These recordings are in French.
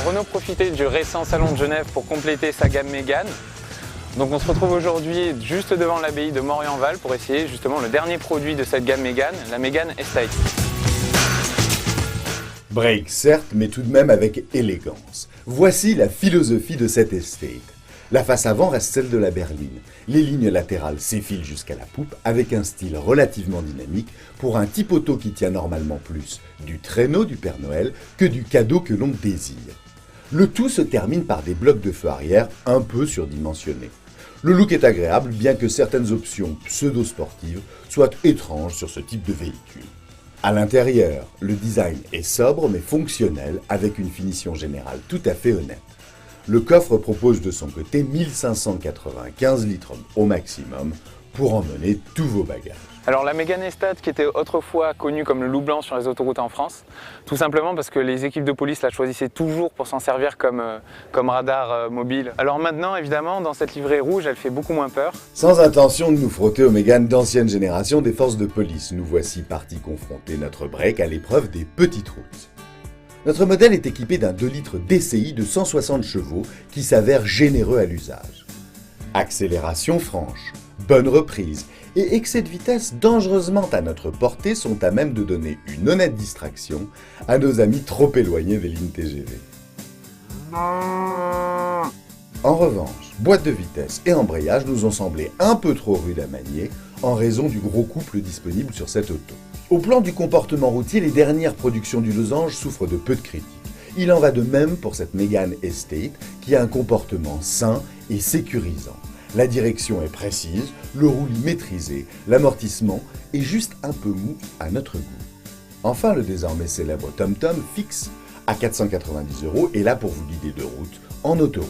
Renault profitait du récent salon de Genève pour compléter sa gamme Mégane. Donc on se retrouve aujourd'hui juste devant l'abbaye de Morienval pour essayer justement le dernier produit de cette gamme Mégane, la Mégane Estate. Break certes, mais tout de même avec élégance. Voici la philosophie de cette Estate. La face avant reste celle de la berline. Les lignes latérales s'effilent jusqu'à la poupe avec un style relativement dynamique pour un type auto qui tient normalement plus du traîneau du Père Noël que du cadeau que l'on désire. Le tout se termine par des blocs de feu arrière un peu surdimensionnés. Le look est agréable bien que certaines options pseudo-sportives soient étranges sur ce type de véhicule. À l'intérieur, le design est sobre mais fonctionnel avec une finition générale tout à fait honnête. Le coffre propose de son côté 1595 litres au maximum pour emmener tous vos bagages. Alors la Mégane Estate qui était autrefois connue comme le loup blanc sur les autoroutes en France, tout simplement parce que les équipes de police la choisissaient toujours pour s'en servir comme radar mobile. Alors maintenant évidemment dans cette livrée rouge elle fait beaucoup moins peur. Sans intention de nous frotter aux Mégane d'ancienne génération des forces de police, nous voici partis confronter notre break à l'épreuve des petites routes. Notre modèle est équipé d'un 2 litres DCI de 160 chevaux qui s'avère généreux à l'usage. Accélération franche, bonne reprise et excès de vitesse dangereusement à notre portée sont à même de donner une honnête distraction à nos amis trop éloignés des lignes TGV. En revanche, boîte de vitesse et embrayage nous ont semblé un peu trop rudes à manier en raison du gros couple disponible sur cette auto. Au plan du comportement routier, les dernières productions du losange souffrent de peu de critiques. Il en va de même pour cette Mégane Estate qui a un comportement sain et sécurisant. La direction est précise, le roulis maîtrisé, l'amortissement est juste un peu mou à notre goût. Enfin, le désormais célèbre TomTom fixe à 490 € est là pour vous guider de route en autoroute.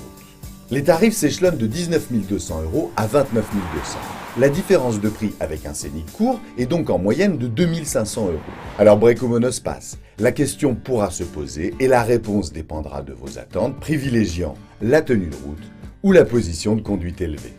Les tarifs s'échelonnent de 19 200 € à 29 200 €. La différence de prix avec un Scénic court est donc en moyenne de 2500 €. Alors break ou monospace, la question pourra se poser et la réponse dépendra de vos attentes, privilégiant la tenue de route ou la position de conduite élevée.